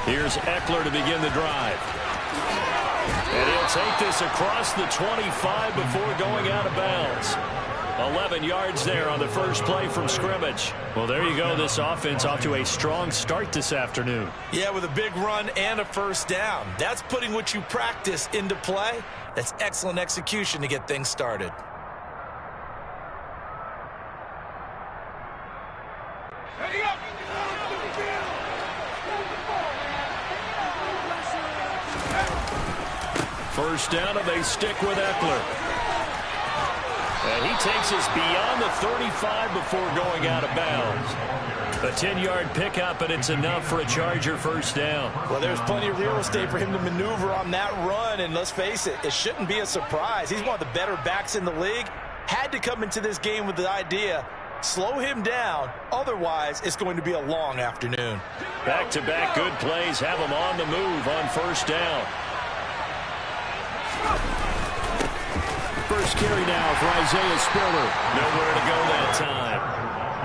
Here's Eckler to begin the drive. And he'll take this across the 25 before going out of bounds. 11 yards there on the first play from scrimmage. Well, there you go. This offense off to a strong start this afternoon. Yeah, with a big run and a first down. That's putting what you practice into play. That's excellent execution to get things started. First down, and they stick with Eckler. And he takes us beyond the 35 before going out of bounds. A 10-yard pickup, and it's enough for a Charger first down. Well, there's plenty of real estate for him to maneuver on that run, and let's face it, it shouldn't be a surprise. He's one of the better backs in the league. Had to come into this game with the idea, slow him down, otherwise it's going to be a long afternoon. Back-to-back good plays have him on the move on first down. First carry now for Isaiah Spiller. Nowhere to go that time.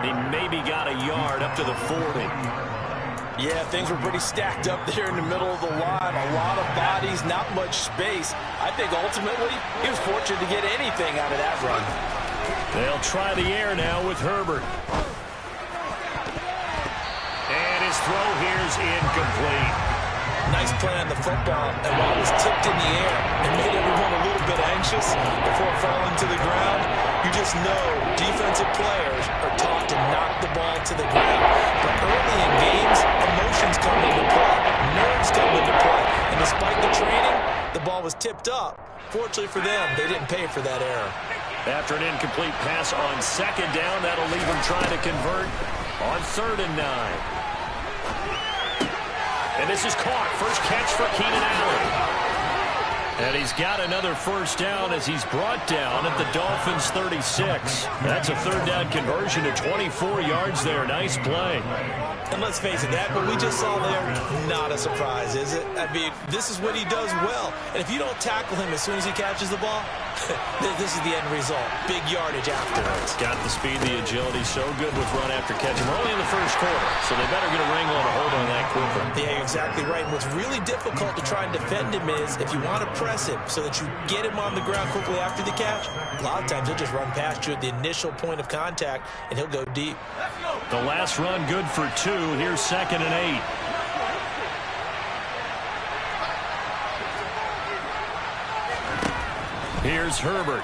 He maybe got a yard up to the 40. Yeah, things were pretty stacked up there in the middle of the line. A lot of bodies, not much space. I think ultimately he was fortunate to get anything out of that run. They'll try the air now with Herbert. And his throw here's incomplete. Nice play on the football, and while it was tipped in the air and made everyone a little bit anxious before falling to the ground, you just know defensive players are taught to knock the ball to the ground. But early in games, emotions come into play, nerves come into play, and despite the training, the ball was tipped up. Fortunately for them, they didn't pay for that error. After an incomplete pass on second down, that'll leave them trying to convert on 3rd and 9. And this is caught. First catch for Keenan Allen. And he's got another first down as he's brought down at the Dolphins' 36. That's a 3rd down conversion to 24 yards there. Nice play. And let's face it, that what we just saw there, not a surprise, is it? I mean, this is what he does well. And if you don't tackle him as soon as he catches the ball, this is the end result. Big yardage afterwards. Got the speed, the agility, so good with run after catch. We're only in the first quarter, so they better get a wrangle and a hold on that quickly. Yeah, you're exactly right. And what's really difficult to try and defend him is if you want to press him so that you get him on the ground quickly after the catch, a lot of times he'll just run past you at the initial point of contact, and he'll go deep. The last run good for 2. Here's 2nd and 8. Here's Herbert.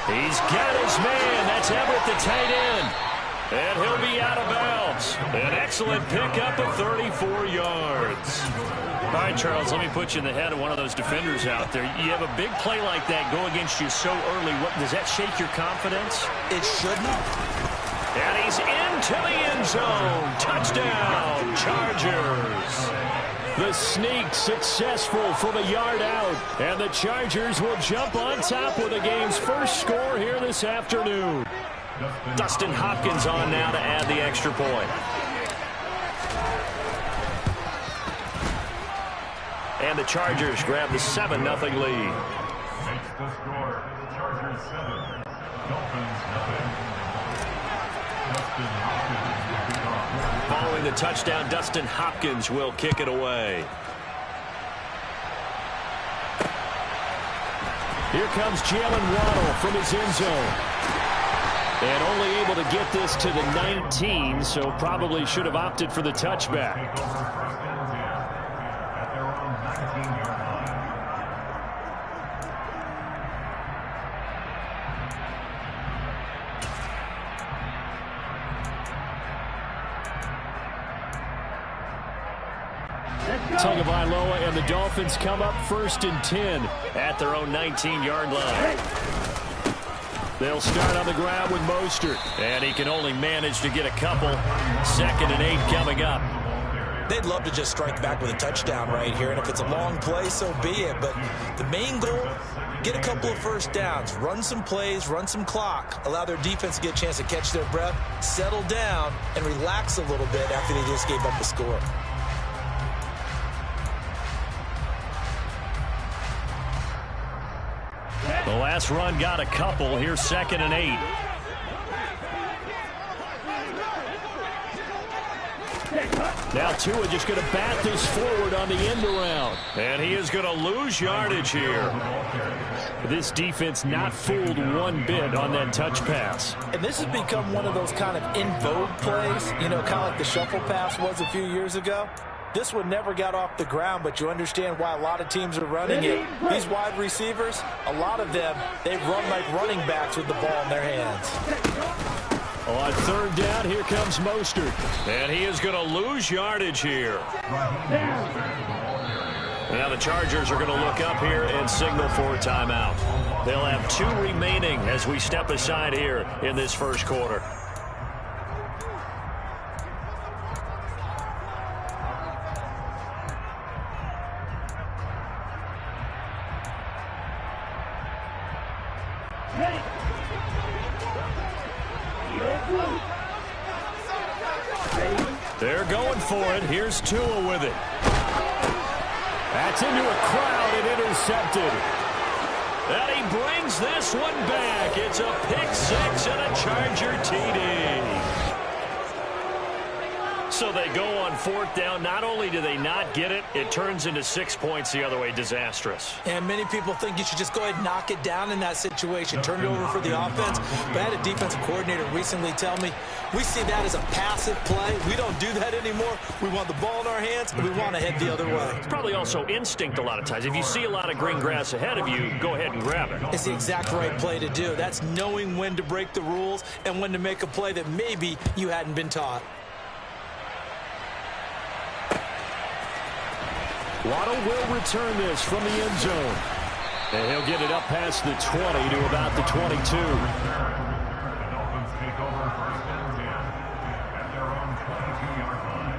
He's got his man. That's Everett, the tight end. And he'll be out of bounds. An excellent pickup of 34 yards. All right, Charles, let me put you in the head of one of those defenders out there. You have a big play like that go against you so early. Does that shake your confidence? It shouldn't. And he's into the end zone. Touchdown, Chargers. The sneak successful from a yard out. And the Chargers will jump on top with the game's first score here this afternoon. Dustin Hopkins on now to add the extra point. And the Chargers grab the 7-0 lead. Makes the score. Chargers 7, Dolphins 0. Following the touchdown, Dustin Hopkins will kick it away. Here comes Jalen Waddle from his end zone. And only able to get this to the 19, so probably should have opted for the touchback. Tagovailoa and the Dolphins come up 1st and 10 at their own 19-yard line. They'll start on the ground with Mostert, and he can only manage to get a couple. 2nd and 8 coming up. They'd love to just strike back with a touchdown right here, and if it's a long play, so be it. But the main goal, get a couple of first downs, run some plays, run some clock, allow their defense to get a chance to catch their breath, settle down, and relax a little bit after they just gave up a score. The last run got a couple. Here's 2nd and 8. Now Tua just going to bat this forward on the end around. And he is going to lose yardage here. This defense not fooled one bit on that touch pass. And this has become one of those kind of in vogue plays, you know, kind of like the shuffle pass was a few years ago. This one never got off the ground, but you understand why a lot of teams are running it. These wide receivers, a lot of them, they run like running backs with the ball in their hands. On third down, here comes Mostert. And he is going to lose yardage here. Now the Chargers are going to look up here and signal for a timeout. They'll have 2 remaining as we step aside here in this first quarter. They're going for it. Here's Tua with it. That's into a crowd and intercepted. And he brings this one back. It's a pick 6 and a Charger TD. So they go on fourth down. Not only do they not get it, it turns into 6 points the other way. Disastrous. And many people think you should just go ahead and knock it down in that situation. Turn it over for the offense. But I had a defensive coordinator recently tell me, we see that as a passive play. We don't do that anymore. We want the ball in our hands, and we want to head the other way. It's probably also instinct a lot of times. If you see a lot of green grass ahead of you, go ahead and grab it. It's the exact right play to do. That's knowing when to break the rules and when to make a play that maybe you hadn't been taught. Waddle will return this from the end zone. And he'll get it up past the 20 to about the 22. The Dolphins take over first and 10 at their own 22-yard line.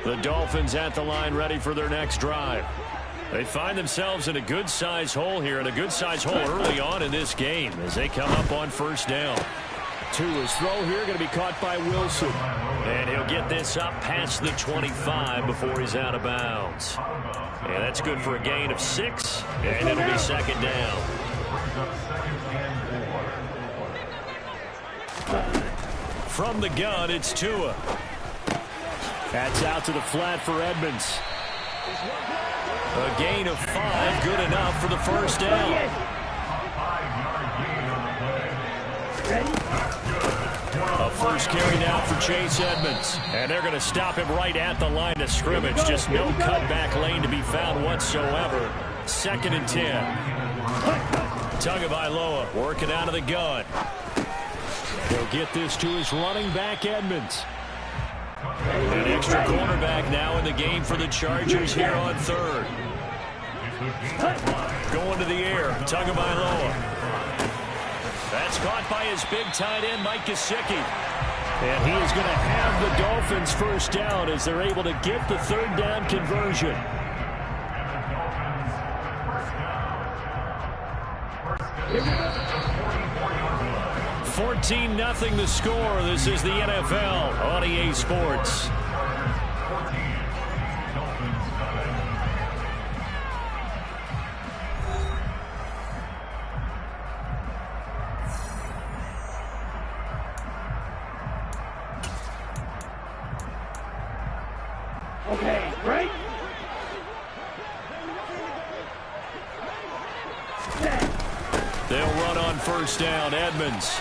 The Dolphins at the line ready for their next drive. They find themselves in a good-sized hole here, and a good-sized hole early on in this game as they come up on first down. Tua's throw here going to be caught by Wilson. And he'll get this up past the 25 before he's out of bounds. And that's good for a gain of 6, and it'll be second down. From the gun, it's Tua. That's out to the flat for Edmonds. A gain of 5, good enough for the first down. A first carry now for Chase Edmonds. And they're going to stop him right at the line of scrimmage. Just no cutback lane to be found whatsoever. Second and 10. Tagovailoa working out of the gun. He'll get this to his running back, Edmonds. An extra cornerback now in the game for the Chargers here on third. Going to the air, Tagovailoa. That's caught by his big tight end, Mike Gesicki. And he is going to have the Dolphins first down as they're able to get the third down conversion. 14-0 the score. This is the NFL on EA Sports. Okay, right? They'll run on first down. Edmonds.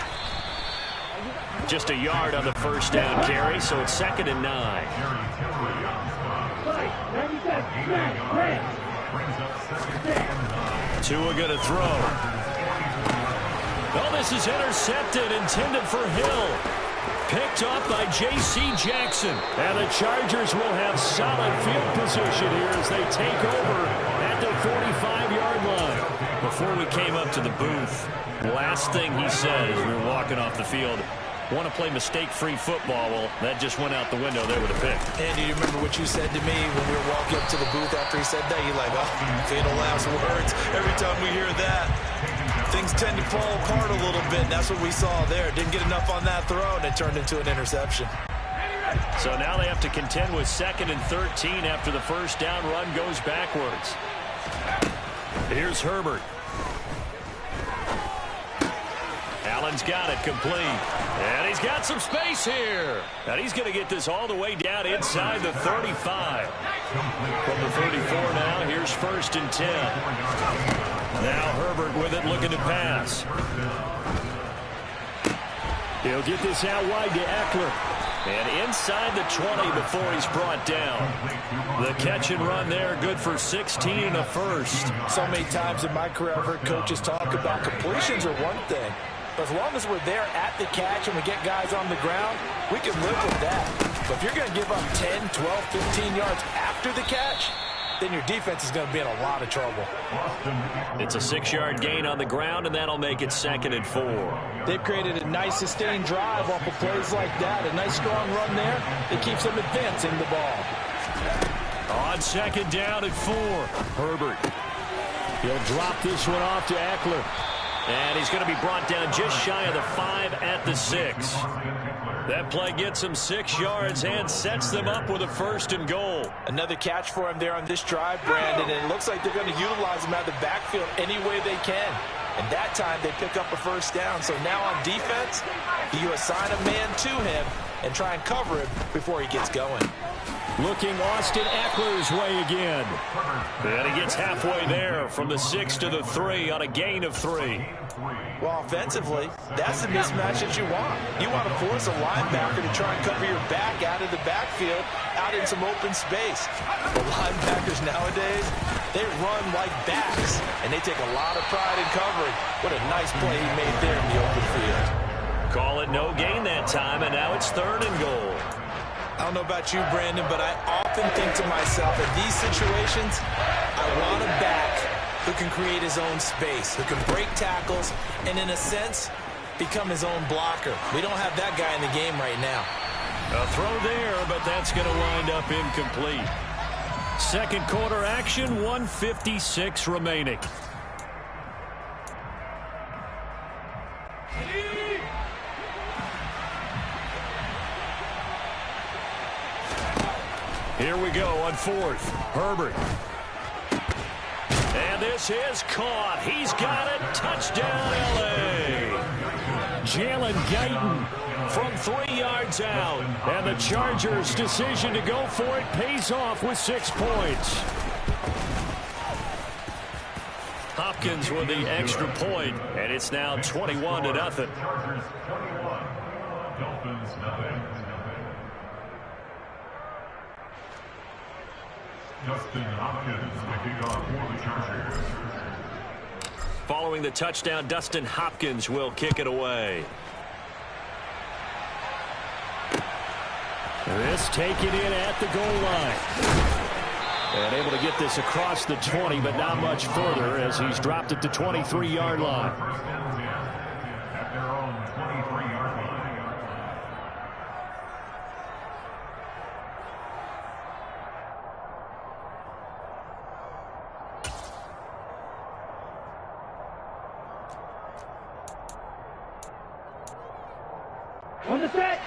Just a yard on the first down carry, so it's second and 9. Tua going to throw. Oh, this is intercepted, intended for Hill. Picked up by J.C. Jackson. And the Chargers will have solid field position here as they take over at the 45-yard line. Before we came up to the booth, last thing he said as we were walking off the field, want to play mistake-free football. Well, that just went out the window there with a pick. Andy, you remember what you said to me when we were walking up to the booth after he said that? You're like, oh, fatal last words. Every time we hear that, things tend to fall apart a little bit, and that's what we saw there. Didn't get enough on that throw, and it turned into an interception. So now they have to contend with 2nd and 13 after the first down run goes backwards. Here's Herbert. Allen's got it complete. And he's got some space here. And he's going to get this all the way down inside the 35. From the 34 now, here's 1st and 10. Now Herbert with it, looking to pass. He'll get this out wide to Eckler. And inside the 20 before he's brought down. The catch and run there, good for 16 and a first. So many times in my career I've heard coaches talk about completions are one thing. But as long as we're there at the catch and we get guys on the ground, we can live with that. But if you're going to give up 10, 12, 15 yards after the catch, then your defense is going to be in a lot of trouble. It's a 6-yard gain on the ground, and that'll make it 2nd and 4. They've created a nice sustained drive off of plays like that. A nice strong run there that keeps them advancing the ball. On 2nd down and 4, Herbert. He'll drop this one off to Eckler. And he's going to be brought down just shy of the 5 at the 6. That play gets him 6 yards and sets them up with a 1st and goal. Another catch for him there on this drive, Brandon, and it looks like they're going to utilize him out of the backfield any way they can. And that time they pick up a 1st down. So now on defense, you assign a man to him and try and cover him before he gets going. Looking Austin Eckler's way again. And he gets halfway there from the 6 to the 3 on a gain of 3. Well, offensively, that's the mismatch that you want. You want to force a linebacker to try and cover your back out of the backfield, out in some open space. The linebackers nowadays, they run like backs, and they take a lot of pride in covering. What a nice play he made there in the open field. Call it no gain that time, and now it's 3rd and goal. I don't know about you, Brandon, but I often think to myself, in these situations, I want a back who can create his own space, who can break tackles, and in a sense, become his own blocker. We don't have that guy in the game right now. A throw there, but that's going to wind up incomplete. 2nd quarter action, 1:56 remaining. Here we go on 4th. Herbert. And this is caught. He's got it. Touchdown, L.A. Jalen Guyton from 3 yards out. And the Chargers' decision to go for it pays off with 6 points. Hopkins with the extra point, and it's now 21-0. Chargers 21, Dolphins nothing. Justin Hopkins kicking off for the Chargers. Following the touchdown, Dustin Hopkins will kick it away. This taken in at the goal line. And able to get this across the 20, but not much further as he's dropped it to 23-yard line. First and 10 at their own 23-yard line.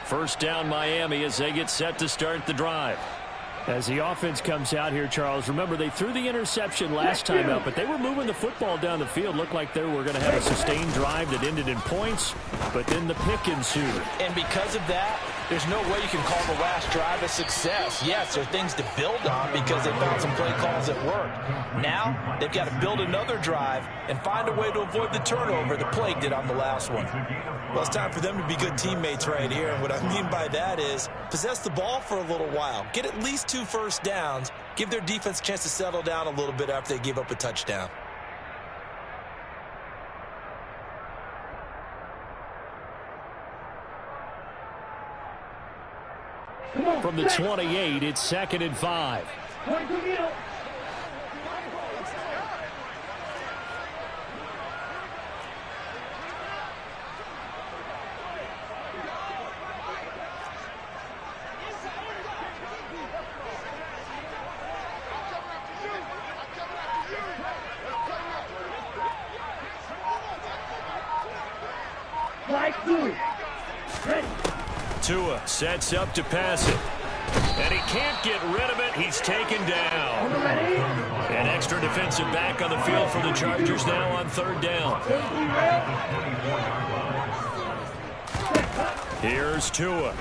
First down Miami as they get set to start the drive. As the offense comes out here, Charles, remember they threw the interception last time out, but they were moving the football down the field. Looked like they were going to have a sustained drive that ended in points, but then the pick ensued. And because of that, there's no way you can call the last drive a success. Yes, there are things to build on because they found some play calls that worked. Now, they've got to build another drive and find a way to avoid the turnover the Plague did on the last one. Well, it's time for them to be good teammates right here, and what I mean by that is possess the ball for a little while, get at least 2 first downs, give their defense a chance to settle down a little bit after they give up a touchdown. From the 28, it's 2nd and 5. Tua sets up to pass it. And he can't get rid of it. He's taken down. An extra defensive back on the field for the Chargers now on third down. Here's Tua.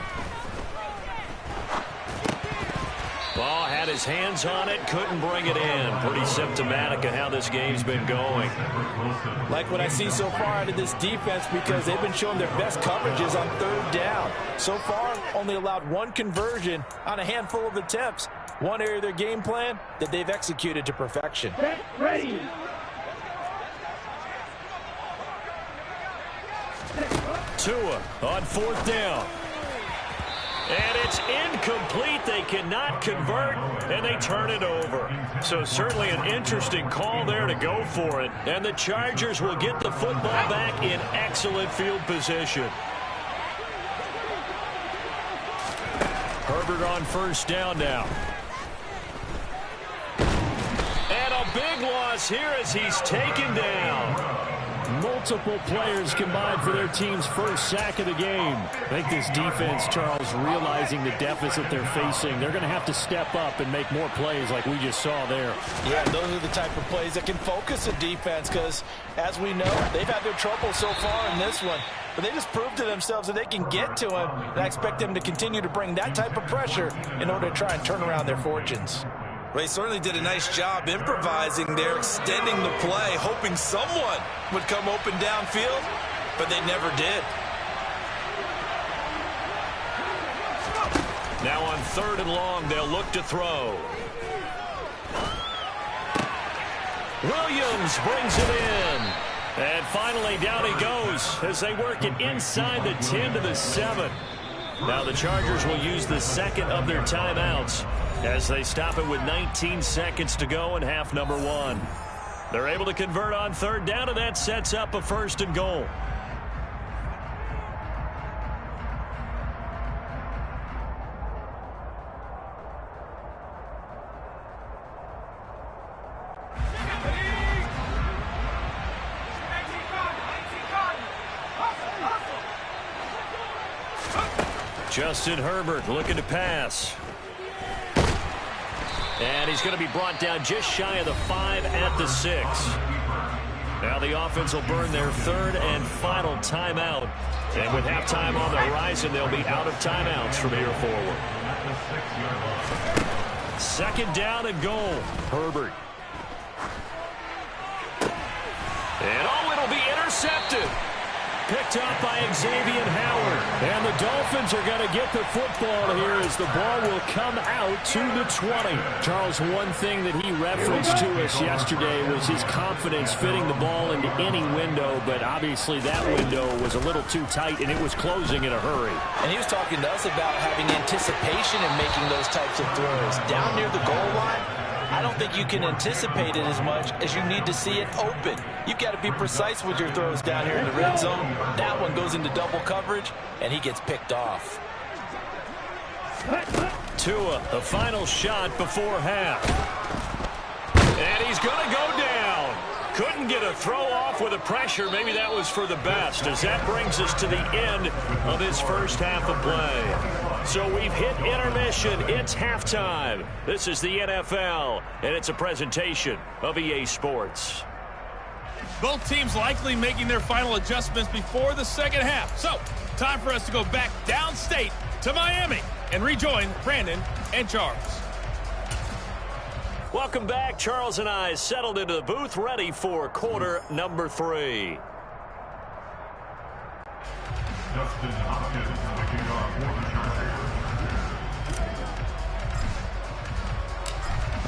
Ball had his hands on it, couldn't bring it in. Pretty symptomatic of how this game's been going. Like what I see so far out of this defense, because they've been showing their best coverages on third down. So far, only allowed one conversion on a handful of attempts. One area of their game plan that they've executed to perfection. Ready. Tua on fourth down. And it's incomplete. They cannot convert, and they turn it over. So certainly an interesting call there to go for it. And the Chargers will get the football back in excellent field position. Herbert on first down now. And a big loss here as he's taken down. Multiple players combined for their team's first sack of the game. I think this defense, Charles, realizing the deficit they're facing, they're going to have to step up and make more plays like we just saw there. Yeah, those are the type of plays that can focus a defense because, as we know, they've had their trouble so far in this one. But they just proved to themselves that they can get to him, and I expect them to continue to bring that type of pressure in order to try and turn around their fortunes. Well, he certainly did a nice job improvising there, extending the play, hoping someone would come open downfield, but they never did. Now on third and long, they'll look to throw. Williams brings it in. And finally, down he goes as they work it inside the 10 to the 7. Now the Chargers will use the second of their timeouts as they stop it with 19 seconds to go in half number 1. They're able to convert on third down, and that sets up a first and goal. Justin Herbert looking to pass. And he's going to be brought down just shy of the 5 at the 6. Now the offense will burn their third and final timeout. And with halftime on the horizon, they'll be out of timeouts from here forward. Second down and goal. Herbert. And it'll be intercepted. Picked up by Xavier Howard. And the Dolphins are going to get the football here as the ball will come out to the 20. Charles, one thing that he referenced to us yesterday was his confidence fitting the ball into any window, but obviously that window was a little too tight, and it was closing in a hurry. And he was talking to us about having anticipation in making those types of throws. Down near the goal line, I don't think you can anticipate it as much as you need to see it open. You've got to be precise with your throws down here in the red zone. That one goes into double coverage, and he gets picked off. Tua, the final shot before half. And he's going to go down. Couldn't get a throw off with the pressure. Maybe that was for the best, as that brings us to the end of this first half of play. So we've hit intermission. It's halftime. This is the NFL, and it's a presentation of EA Sports. Both teams likely making their final adjustments before the second half. So, time for us to go back downstate to Miami and rejoin Brandon and Charles. Welcome back. Charles and I settled into the booth, ready for quarter number 3. Justin Hopkins picking up for the Chargers.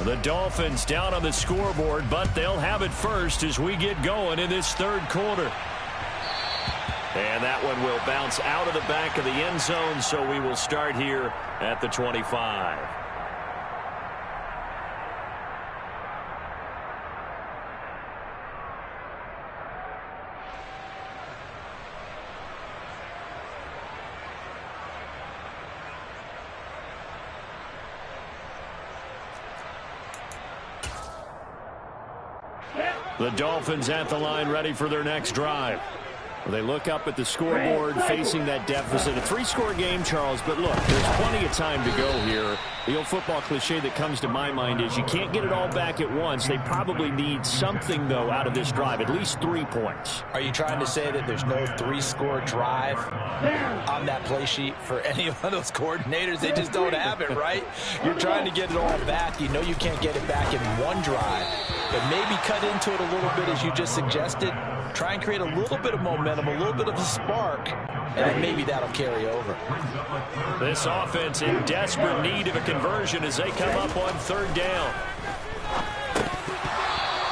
The Dolphins down on the scoreboard, but they'll have it first as we get going in this third quarter. And that one will bounce out of the back of the end zone, so we will start here at the 25. The Dolphins at the line, ready for their next drive. They look up at the scoreboard facing that deficit. A 3-score game, Charles, but look, there's plenty of time to go here. The old football cliche that comes to my mind is you can't get it all back at once. They probably need something, though, out of this drive, at least 3 points. Are you trying to say that there's no 3-score drive on that play sheet for any of those coordinators? They just don't have it, right? You're trying to get it all back. You know you can't get it back in one drive, but maybe cut into it a little bit as you just suggested. Try and create a little bit of momentum, a little bit of a spark, and then maybe that'll carry over. This offense in desperate need of a conversion as they come up on 3rd down.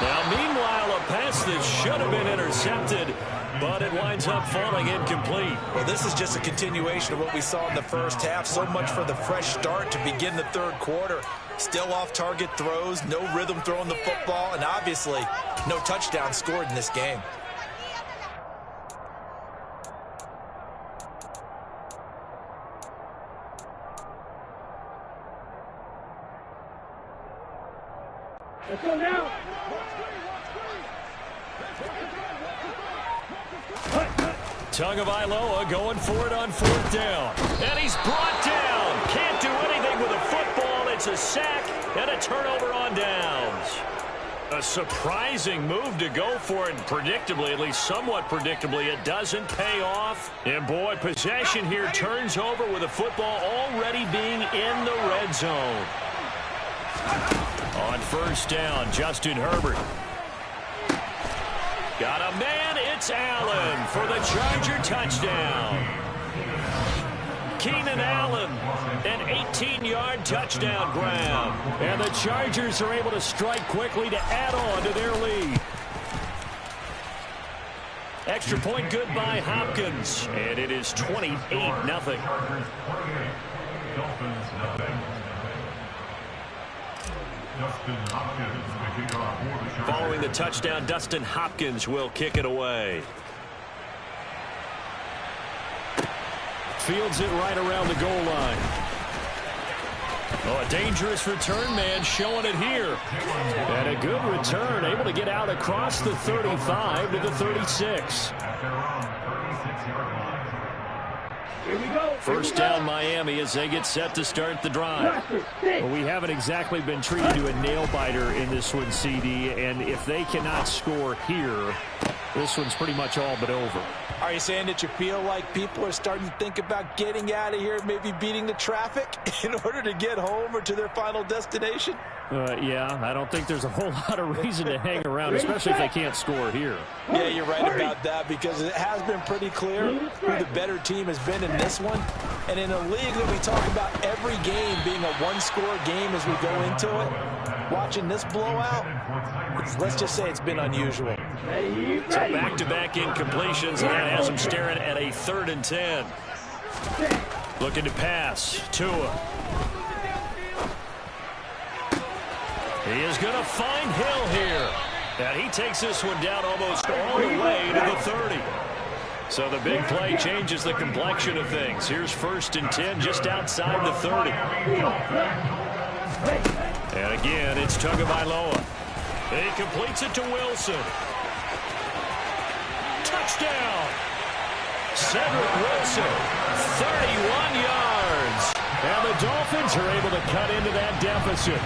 Now, meanwhile, a pass that should have been intercepted, but it winds up falling incomplete. Well, this is just a continuation of what we saw in the first half. So much for the fresh start to begin the 3rd quarter. Still off-target throws, no rhythm throwing the football, and obviously no touchdown scored in this game. Let's go now. Tagovailoa going for it on 4th down. And he's brought down. Can't do anything with a football. It's a sack and a turnover on downs. A surprising move to go for it, and predictably, at least somewhat predictably, it doesn't pay off. And boy, possession here turns over with the football already being in the red zone. On 1st down, Justin Herbert. Got a man, it's Allen for the Charger touchdown. Keenan Allen, an 18-yard touchdown grab. And the Chargers are able to strike quickly to add on to their lead. Extra point good by Hopkins. And it is 28-0. Following the touchdown, Dustin Hopkins will kick it away. Fields it right around the goal line. Oh, a dangerous return man showing it here. And a good return, able to get out across the 35 to the 36. Here we go. 1st down Miami as they get set to start the drive. Well, we haven't exactly been treated to a nail-biter in this one, CD, and if they cannot score here, this one's pretty much all but over. Are you saying that you feel like people are starting to think about getting out of here, maybe beating the traffic in order to get home or to their final destination? Yeah, I don't think there's a whole lot of reason to hang around, especially if they can't score here. Yeah, you're right about that, because it has been pretty clear who the better team has been in this one. And in a league that we talk about every game being a 1-score game as we go into it, watching this blowout, let's just say it's been unusual. So back-to-back incompletions, and that has them staring at a 3rd and 10. Looking to pass. Tua. He is going to find Hill here. And he takes this one down almost all the way to the 30. So the big play changes the complexion of things. Here's 1st and 10 just outside the 30. And again, it's Tagovailoa. He completes it to Wilson. Touchdown! Cedric Wilson, 31 yards. And the Dolphins are able to cut into that deficit.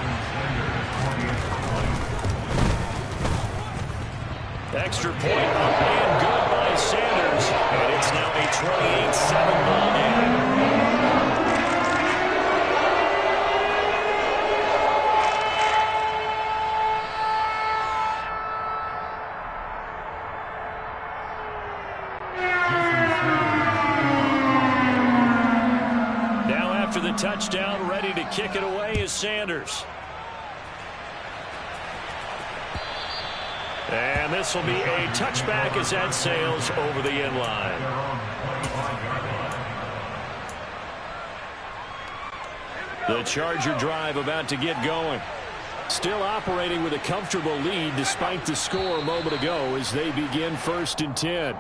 Extra point up and good by Sanders. And it's now a 28-7 ball game. Now after the touchdown, ready to kick it away is Sanders. And this will be a touchback as that sails over the end line. The Charger drive about to get going. Still operating with a comfortable lead despite the score a moment ago as they begin 1st and 10.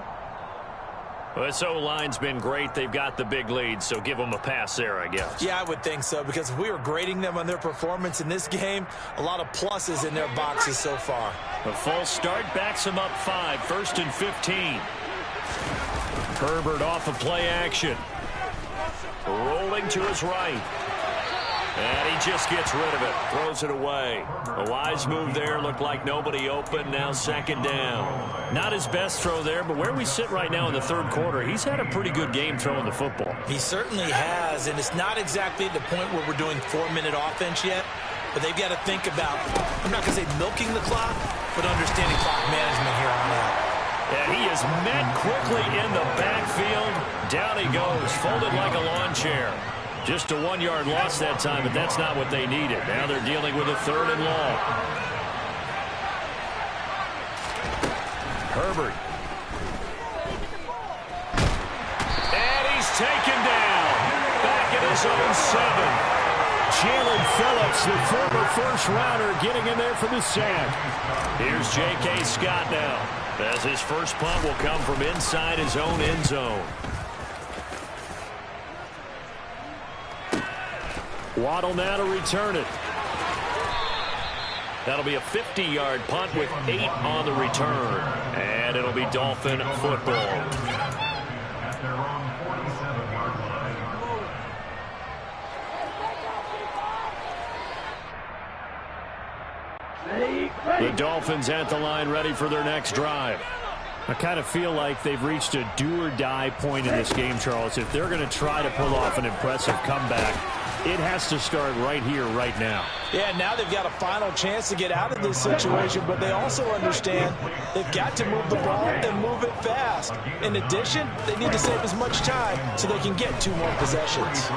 Well, this O-line's been great. They've got the big lead, so give them a pass there, I guess. Yeah, I would think so, because if we were grading them on their performance in this game, a lot of pluses in their boxes so far. A false start backs them up 5, 1st and 15. Herbert off of play action. Rolling to his right. And he just gets rid of it. Throws it away. A wise move there. Looked like nobody open. Now second down. Not his best throw there, but where we sit right now in the third quarter, he's had a pretty good game throwing the football. He certainly has, and it's not exactly the point where we're doing 4-minute offense yet, but they've got to think about, I'm not going to say milking the clock, but understanding clock management here on out. And he is met quickly in the backfield. Down he goes, folded like a lawn chair. Just a 1-yard loss that time, but that's not what they needed. Now they're dealing with a 3rd and long. Herbert. And he's taken down. Back at his own 7. Jalen Phillips, the former first-rounder, getting in there for the sack. Here's J.K. Scott now, as his first punt will come from inside his own end zone. Waddle now to return it. That'll be a 50-yard punt with 8 on the return. And it'll be Dolphin football. At their own 47-yard line. The Dolphins at the line, ready for their next drive. I kind of feel like they've reached a do-or-die point in this game, Charles. If they're going to try to pull off an impressive comeback, it has to start right here, right now. Yeah, now they've got a final chance to get out of this situation, but they also understand they've got to move the ball and move it fast. In addition, they need to save as much time so they can get 2 more possessions.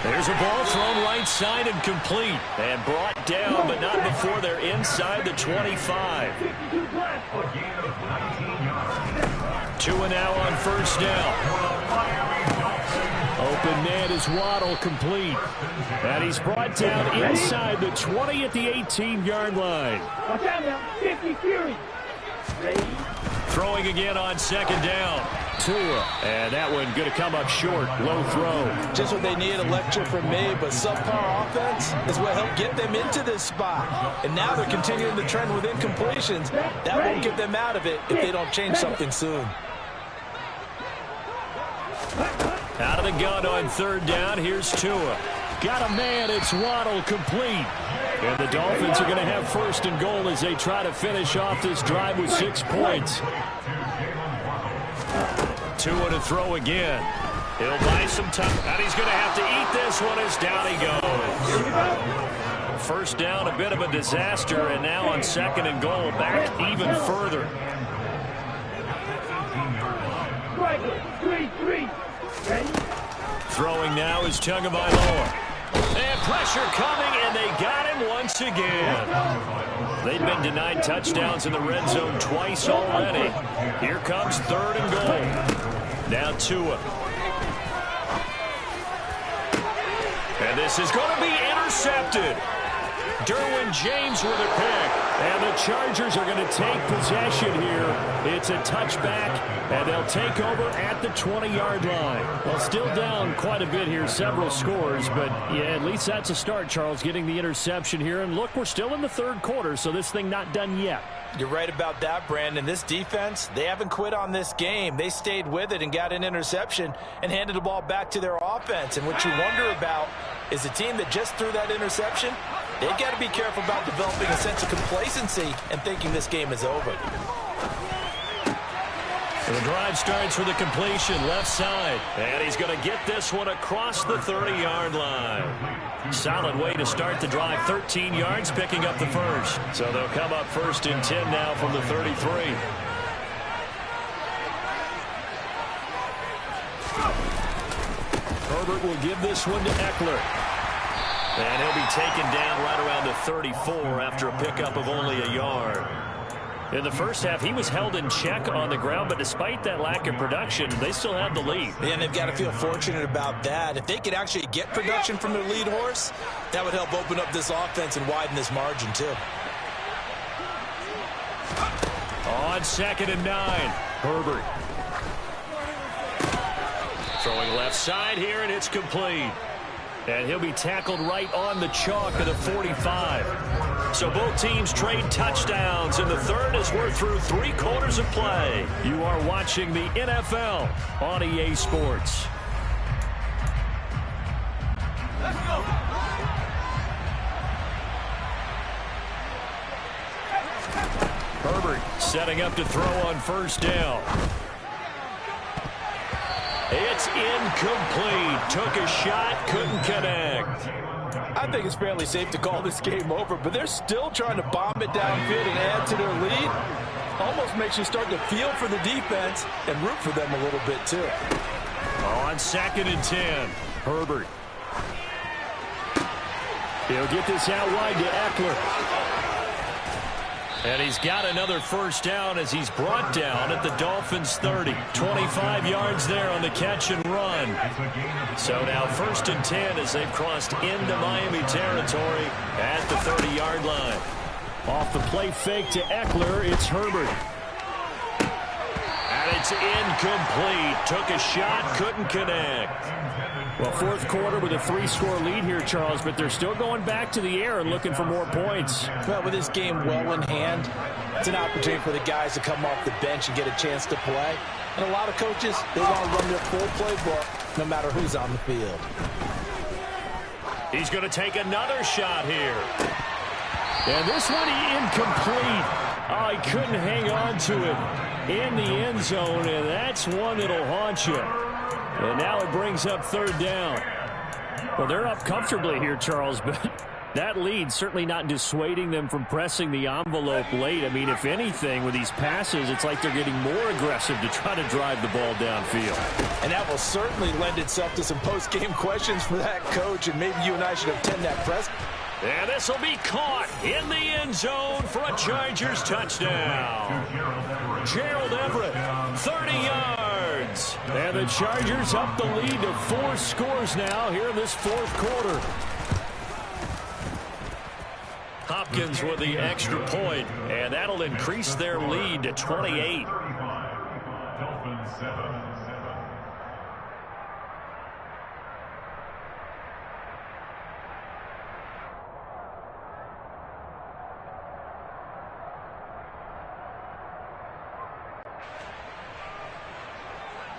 There's a ball thrown right side and complete. And brought down, but not before they're inside the 25. Tua now on first down. Open man is Waddle, complete. And he's brought down inside the 20 at the 18-yard line. Watch out now. 50 Fury. Throwing again on second down. Tua. And that one going to come up short. Low throw. Just what they need, a lecture from me, but subpar offense is what helped get them into this spot. And now they're continuing the trend with incompletions. That won't get them out of it if they don't change something soon. Out of the gun on third down. Here's Tua. Got a man. It's Waddle, complete. And the Dolphins are going to have first and goal as they try to finish off this drive with 6 points. Tua to throw again. He'll buy some time. And he's going to have to eat this one as down he goes. First down, a bit of a disaster. And now on second and goal, back even further. 3-3. Throwing now is Tagovailoa. And pressure coming, and they got him once again. They've been denied touchdowns in the red zone twice already. Here comes third and goal. Now Tua. And this is going to be intercepted. Derwin James with a pick. And the Chargers are going to take possession here. It's a touchback, and they'll take over at the 20-yard line. Well, still down quite a bit here, several scores, but yeah, at least that's a start, Charles, getting the interception here. And look, we're still in the third quarter, so this thing not done yet. You're right about that, Brandon. This defense, they haven't quit on this game. They stayed with it and got an interception and handed the ball back to their offense. And what you wonder about is a team that just threw that interception, they've got to be careful about developing a sense of complacency and thinking this game is over. The drive starts with a completion left side. And he's going to get this one across the 30-yard line. Solid way to start the drive. 13 yards, picking up the first. So they'll come up first and 10 now from the 33. Herbert will give this one to Eckler. And he'll be taken down right around the 34 after a pickup of only a yard. In the first half, he was held in check on the ground, but despite that lack of production, they still have the lead. And they've got to feel fortunate about that. If they could actually get production from their lead horse, that would help open up this offense and widen this margin, too. On second and 9, Herbert. Throwing left side here, and it's complete. And he'll be tackled right on the chalk of the 45. So both teams trade touchdowns in the third as we're through 3 quarters of play. You are watching the NFL on EA Sports. Let's go. Herbert setting up to throw on first down. It's incomplete. Took a shot, couldn't connect. I think it's fairly safe to call this game over, but they're still trying to bomb it downfield and add to their lead. Almost makes you start to feel for the defense and root for them a little bit, too. On 2nd and 10, Herbert. He'll get this out wide to Eckler. And he's got another first down as he's brought down at the Dolphins' 30. 25 yards there on the catch and run. So now 1st and 10 as they've crossed into Miami territory at the 30-yard line. Off the play fake to Eckler, it's Herbert. And it's incomplete. Took a shot, couldn't connect. Well, 4th quarter with a 3-score lead here, Charles, but they're still going back to the air and looking for more points. Well, with this game well in hand, it's an opportunity for the guys to come off the bench and get a chance to play. And a lot of coaches, they want to run their full playbook no matter who's on the field. He's going to take another shot here. And this one incomplete. Oh, he couldn't hang on to it in the end zone, and that's one that'll haunt you. And now it brings up 3rd down. Well, they're up comfortably here, Charles, but that lead certainly not dissuading them from pressing the envelope late. I mean, if anything, with these passes, it's like they're getting more aggressive to try to drive the ball downfield. And that will certainly lend itself to some post-game questions for that coach, and maybe you and I should attend that press. And this will be caught in the end zone for a Chargers touchdown. Gerald Everett, 30 yards. And the Chargers up the lead to 4 scores now here in this 4th quarter. Hopkins with the extra point, and that'll increase their lead to 28. Dolphins 7.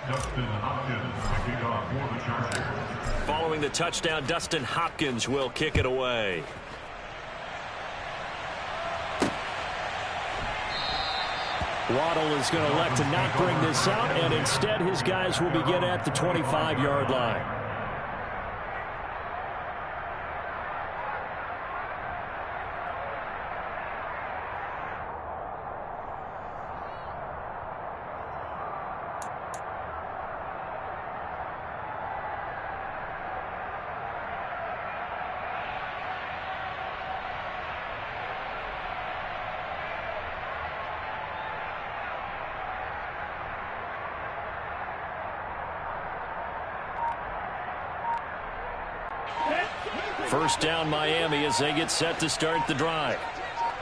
Dustin Hopkins to kick off for the Chargers. Following the touchdown, Dustin Hopkins will kick it away. Waddle is going to elect to not bring this out, and instead his guys will begin at the 25-yard line. First down Miami as they get set to start the drive.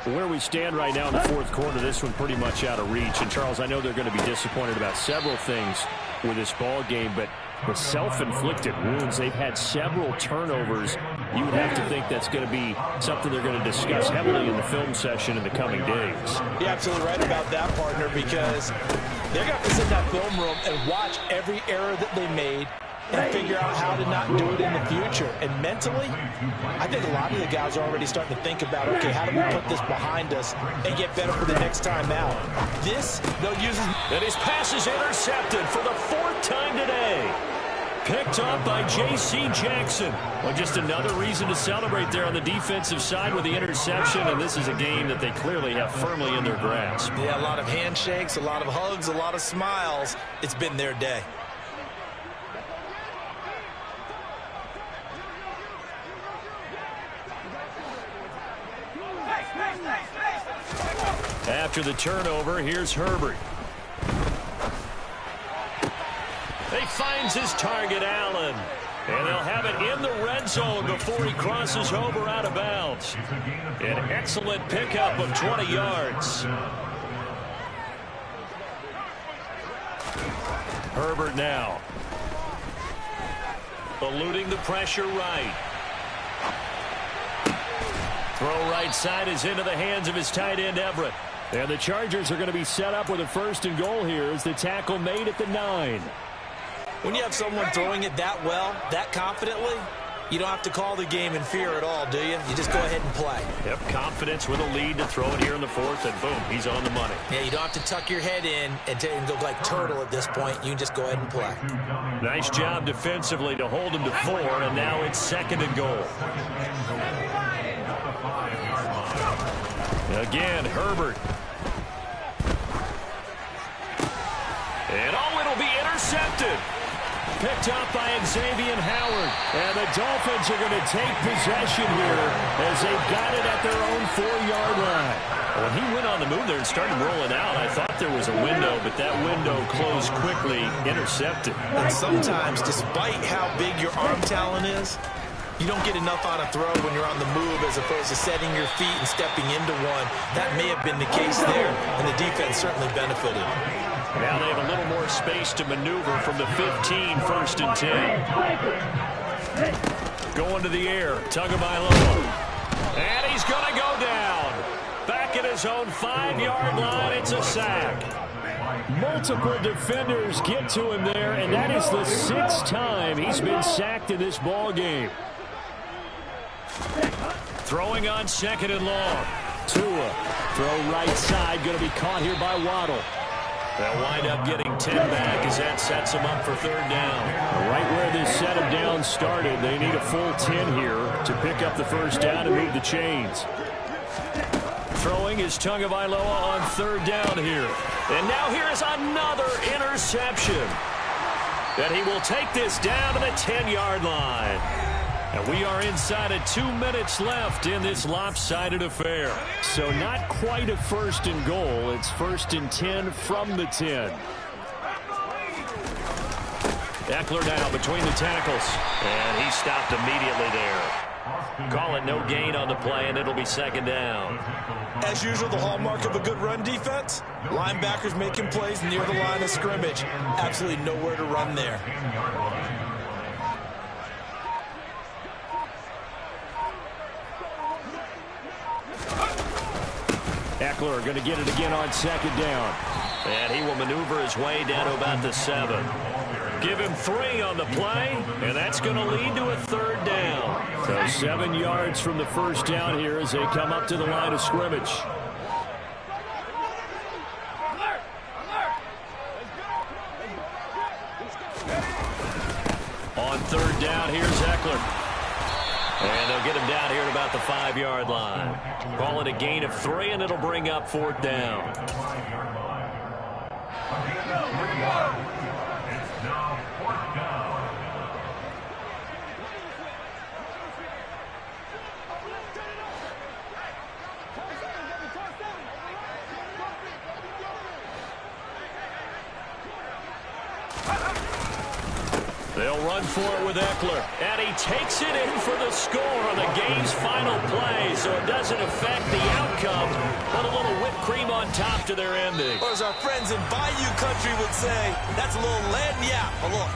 Where we stand right now in the 4th quarter, this one pretty much out of reach. And, Charles, I know they're going to be disappointed about several things with this ball game, but with self-inflicted wounds, they've had several turnovers. You would have to think that's going to be something they're going to discuss heavily in the film session in the coming days. You're absolutely right about that, partner, because they're going to sit in that film room and watch every error that they made and figure out how to not do it in the future. And mentally, I think a lot of the guys are already starting to think about, okay, how do we put this behind us and get better for the next time out? This, they'll use... And his pass is intercepted for the 4th time today. Picked up by J.C. Jackson. Well, just another reason to celebrate there on the defensive side with the interception, and this is a game that they clearly have firmly in their grasp. Yeah, a lot of handshakes, a lot of hugs, a lot of smiles. It's been their day. After the turnover, here's Herbert. He finds his target, Allen. And they'll have it in the red zone before he crosses over out of bounds. An excellent pickup of 20 yards. Herbert now. Eluding the pressure right. Throw right side is into the hands of his tight end, Everett. And the Chargers are going to be set up with a 1st and goal here as the tackle made at the 9. When you have someone throwing it that well, that confidently, you don't have to call the game in fear at all, do you? You just go ahead and play. Yep, confidence with a lead to throw it here in the 4th, and boom, he's on the money. Yeah, you don't have to tuck your head in and go like turtle at this point. You can just go ahead and play. Nice job defensively to hold him to 4, and now it's 2nd and goal. Again, Herbert. And it'll be intercepted. Picked up by Xavier Howard. And the Dolphins are going to take possession here as they've got it at their own 4-yard line. When he went on the move there and started rolling out, I thought there was a window, but that window closed quickly, intercepted. And sometimes, despite how big your arm talent is, you don't get enough on a throw when you're on the move as opposed to setting your feet and stepping into one. That may have been the case there, and the defense certainly benefited. Now they have a little more space to maneuver from the 15, 1st and 10. Going to the air, Tagovailoa. And he's going to go down. Back at his own 5-yard line, it's a sack. Multiple defenders get to him there, and that is the 6th time he's been sacked in this ball game. Throwing on 2nd and long. Tua, throw right side, going to be caught here by Waddle. They'll wind up getting 10 back as that sets them up for 3rd down. Right where this set of downs started, they need a full 10 here to pick up the 1st down and move the chains. Throwing is Tagovailoa on 3rd down here. And now here is another interception. And he will take this down to the 10-yard line. And we are inside of 2 minutes left in this lopsided affair. So not quite a 1st and goal. It's 1st and 10 from the 10. Eckler now between the tackles. And he stopped immediately there. Call it no gain on the play, and it'll be 2nd down. As usual, the hallmark of a good run defense, linebackers making plays near the line of scrimmage. Absolutely nowhere to run there. Eckler going to get it again on 2nd down. And he will maneuver his way down to about the 7. Give him 3 on the play, and that's going to lead to a 3rd down. So 7 yards from the 1st down here as they come up to the line of scrimmage. On 3rd down, here's Eckler. And they'll get him down here at about the 5-yard line. Call it a gain of 3, and it'll bring up 4th down. It's now 4th down. They'll run for it with Eckler. And he takes it in for the score on the game's final play, so it doesn't affect the outcome, but a little whipped cream on top to their ending. Or as our friends in Bayou Country would say, that's a little lagniappe, a little